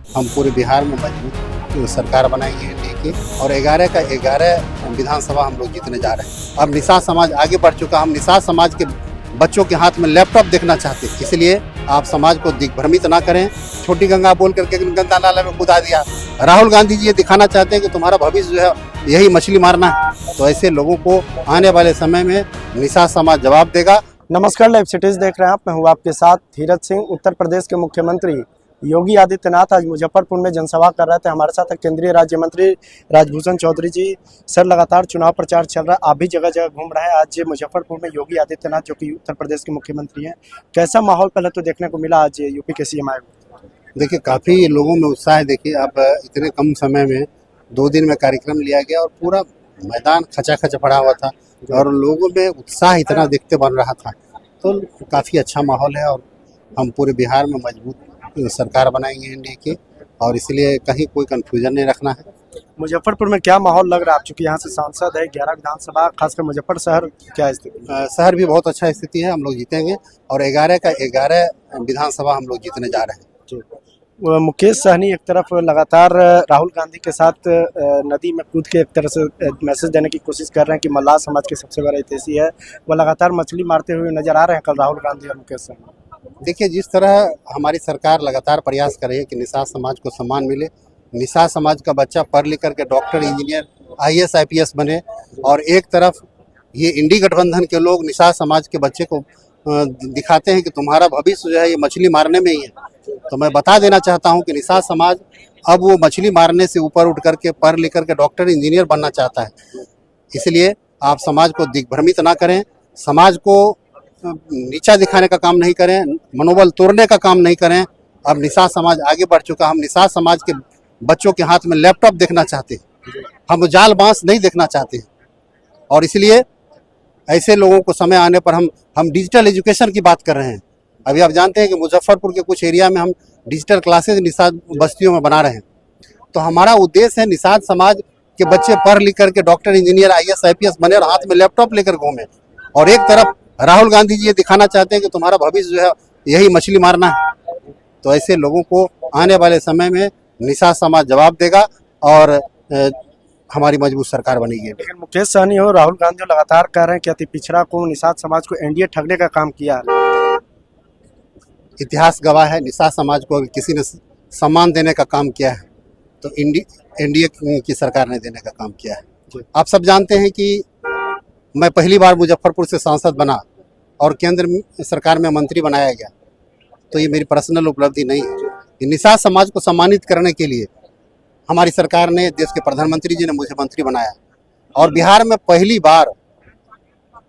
हम पूरे बिहार में मजबूत सरकार बनाएंगे एनडीए की और 11 का 11 विधानसभा हम लोग जीतने जा रहे हैं। अब निषाद समाज आगे बढ़ चुका, हम निषाद समाज के बच्चों के हाथ में लैपटॉप देखना चाहते हैं, इसलिए आप समाज को दिग्भ्रमित ना करें। छोटी गंगा बोल करके गंगा नाला में कूदा दिया। राहुल गांधी जी ये दिखाना चाहते हैं कि तुम्हारा भविष्य जो है यही मछली मारना है, तो ऐसे लोगों को आने वाले समय में निषाद समाज जवाब देगा। नमस्कार, लाइव सिटीज देख रहे हैं आप। मैं हूं आपके साथ धीरज सिंह। उत्तर प्रदेश के मुख्यमंत्री योगी आदित्यनाथ आज मुजफ्फरपुर में जनसभा कर रहे थे। हमारे साथ केंद्रीय राज्य मंत्री राजभूषण चौधरी जी। सर, लगातार चुनाव प्रचार चल रहा है, आप भी जगह जगह घूम रहे हैं। आज मुजफ्फरपुर में योगी आदित्यनाथ जो कि उत्तर प्रदेश के मुख्यमंत्री हैं, कैसा माहौल पहले तो देखने को मिला आज यूपी के सीएम आए? देखिए, काफ़ी लोगों में उत्साह है। देखिए, अब इतने कम समय में 2 दिन में कार्यक्रम लिया गया और पूरा मैदान खचाखच पड़ा हुआ था और लोगों में उत्साह इतना देखते बन रहा था, तो काफ़ी अच्छा माहौल है और हम पूरे बिहार में मजबूत सरकार बनाएंगे एनडीए की, और इसलिए कहीं कोई कंफ्यूजन नहीं रखना है। मुजफ्फरपुर में क्या माहौल लग रहा है? आप चूंकि यहाँ से सांसद है, 11 विधानसभा, खासकर मुजफ्फर शहर क्या स्थिति? शहर भी बहुत अच्छा स्थिति है, हम लोग जीतेंगे और 11 का 11 विधानसभा हम लोग जीतने जा रहे हैं। मुकेश सहनी एक तरफ लगातार राहुल गांधी के साथ नदी में कूद के एक तरह से मैसेज देने की कोशिश कर रहे हैं कि मल्लाह समाज के सबसे बड़ा हितैषी है, वो लगातार मछली मारते हुए नजर आ रहे हैं कल राहुल गांधी और मुकेश सहनी। देखिए, जिस तरह हमारी सरकार लगातार प्रयास कर रही है कि निषाद समाज को सम्मान मिले, निषाद समाज का बच्चा पढ़ लिख करके डॉक्टर, इंजीनियर, IAS IPS बने, और एक तरफ ये इंडी गठबंधन के लोग निषाद समाज के बच्चे को दिखाते हैं कि तुम्हारा भविष्य जो है ये मछली मारने में ही है। तो मैं बता देना चाहता हूं कि निषाद समाज अब वो मछली मारने से ऊपर उठ करके पढ़ लिख करके डॉक्टर, इंजीनियर बनना चाहता है। इसलिए आप समाज को दिग्भ्रमित ना करें, समाज को नीचा दिखाने का काम नहीं करें, मनोबल तोड़ने का काम नहीं करें। अब निषाद समाज आगे बढ़ चुका, हम निषाद समाज के बच्चों के हाथ में लैपटॉप देखना चाहते हैं, हम जाल बांस नहीं देखना चाहते हैं, और इसलिए ऐसे लोगों को समय आने पर हम डिजिटल एजुकेशन की बात कर रहे हैं। अभी आप जानते हैं कि मुजफ्फरपुर के कुछ एरिया में हम डिजिटल क्लासेज निषाद बस्तियों में बना रहे हैं। तो हमारा उद्देश्य है निषाद समाज के बच्चे पढ़ लिख करके डॉक्टर, इंजीनियर, IAS IPS बने और हाथ में लैपटॉप लेकर घूमे, और एक तरफ राहुल गांधी जी ये दिखाना चाहते हैं कि तुम्हारा भविष्य जो है यही मछली मारना है। तो ऐसे लोगों को आने वाले समय में निषाद समाज जवाब देगा और हमारी मजबूत सरकार बनेगी। लेकिन मुकेश सहनी हो, राहुल गांधी लगातार कह रहे हैं कि अति पिछड़ा को, निषाद समाज को एनडीए ठगने का काम किया है। इतिहास गवाह है, निषाद समाज को अगर किसी ने सम्मान देने का काम किया है तो एनडीए की सरकार ने देने का काम किया है। आप सब जानते हैं कि मैं पहली बार मुजफ्फरपुर से सांसद बना और केंद्र सरकार में मंत्री बनाया गया, तो ये मेरी पर्सनल उपलब्धि नहीं है। निषाद समाज को सम्मानित करने के लिए हमारी सरकार ने, देश के प्रधानमंत्री जी ने मुझे मंत्री बनाया, और बिहार में पहली बार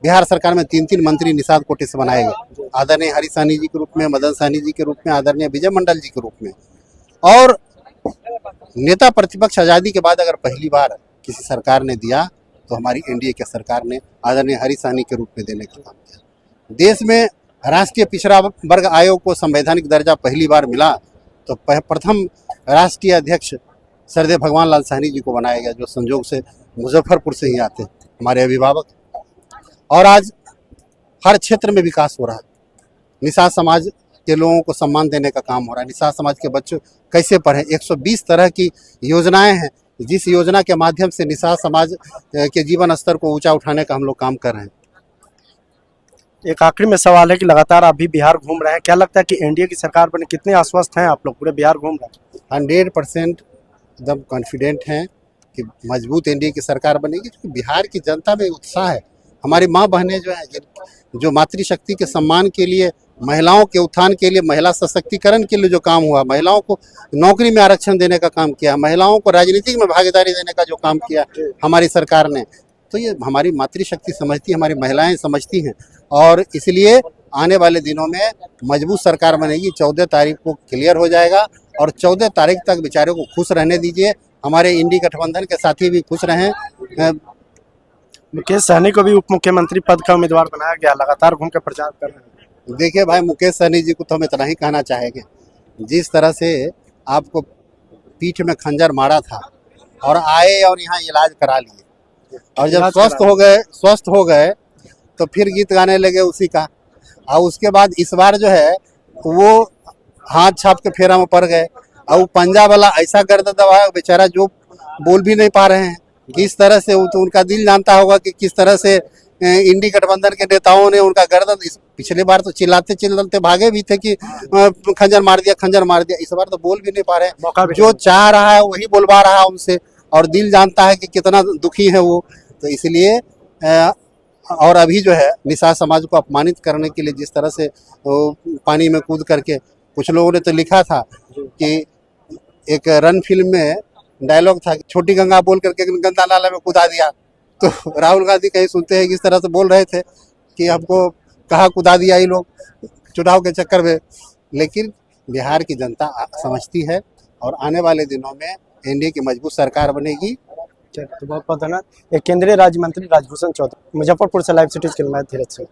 बिहार सरकार में 3 मंत्री निषाद कोटे से बनाए गए। आदरणीय हरीश सहनी जी के रूप में, मदन सहनी जी के रूप में, आदरणीय विजय मंडल जी के रूप में, और नेता प्रतिपक्ष आज़ादी के बाद अगर पहली बार किसी सरकार ने दिया तो हमारी एनडीए के सरकार ने आदरणीय हरीश सहनी के रूप में देने का काम किया। देश में राष्ट्रीय पिछड़ा वर्ग आयोग को संवैधानिक दर्जा पहली बार मिला, तो प्रथम राष्ट्रीय अध्यक्ष सरदेव भगवान लाल सहनी जी को बनाया गया, जो संजोग से मुजफ्फरपुर से ही आते हैं, हमारे अभिभावक। और आज हर क्षेत्र में विकास हो रहा है, निषाद समाज के लोगों को सम्मान देने का काम हो रहा है। निषाद समाज के बच्चे कैसे पढ़ें, 120 तरह की योजनाएं हैं, जिस योजना के माध्यम से निषाद समाज के जीवन स्तर को ऊंचा उठाने का हम लोग काम कर रहे हैं। एक आखिरी में सवाल है कि लगातार आप भी बिहार घूम रहे हैं, क्या लगता है कि एनडीए की सरकार बने, कितने आश्वस्त हैं आप लोग? पूरे बिहार घूम रहे हैं। 100% एकदम कॉन्फिडेंट हैं कि मजबूत एनडीए की सरकार बनेगी, क्योंकि बिहार की जनता में उत्साह है। हमारी माँ बहनें जो हैं, जो मातृशक्ति के सम्मान के लिए, महिलाओं के उत्थान के लिए, महिला सशक्तिकरण के लिए जो काम हुआ, महिलाओं को नौकरी में आरक्षण देने का काम किया, महिलाओं को राजनीति में भागीदारी देने का जो काम किया हमारी सरकार ने, तो ये हमारी मातृशक्ति समझती है, हमारी महिलाएं समझती हैं, और इसलिए आने वाले दिनों में मजबूत सरकार बनेगी। 14 तारीख को क्लियर हो जाएगा, और 14 तारीख तक बेचारों को खुश रहने दीजिए, हमारे इंडी गठबंधन के साथी भी खुश रहें। मुकेश सहनी को भी उप मुख्यमंत्री पद का उम्मीदवार बनाया गया, लगातार घूम के प्रचार कर रहे हैं। देखिए भाई, मुकेश सहनी जी को तो हम इतना ही कहना चाहेंगे, जिस तरह से आपको पीठ में खंजर मारा था और आए और यहाँ इलाज करा लिए, और जब स्वस्थ हो गए तो फिर गीत गाने लगे उसी का, और उसके बाद इस बार जो है वो हाथ छाप के फेरा में पड़ गए। और वो पंजा वाला ऐसा गर्दन दबाया बेचारा जो बोल भी नहीं पा रहे हैं। किस तरह से वो तो उनका दिल जानता होगा कि किस तरह से इंडी गठबंधन के नेताओं ने उनका गर्दन पिछली बार तो चिल्लाते चिल्लाते भागे भी थे कि खंजर मार दिया, खंजर मार दिया। इस बार तो बोल भी नहीं पा रहे मौका हैं। भी जो चाह रहा है वही बोलवा रहा है उनसे, और दिल जानता है कि कितना दुखी है वो। तो इसलिए और अभी जो है निषाद समाज को अपमानित करने के लिए जिस तरह से वो पानी में कूद करके, कुछ लोगों ने तो लिखा था कि एक रन फिल्म में डायलॉग था कि छोटी गंगा बोल करके गंदा नाला में कूदा दिया। तो राहुल गांधी कहीं सुनते हैं किस तरह से बोल रहे थे कि हमको कहाँ कूदा दिया ये लोग चुनाव के चक्कर में। लेकिन बिहार की जनता समझती है और आने वाले दिनों में एनडीए की मजबूत सरकार बनेगी। तो बहुत बहुत धन्यवाद। एक केंद्रीय राज्य मंत्री राजभूषण चौधरी, मुजफ्फरपुर से लाइव सिटीज के लिए मैं धीरज सिंह।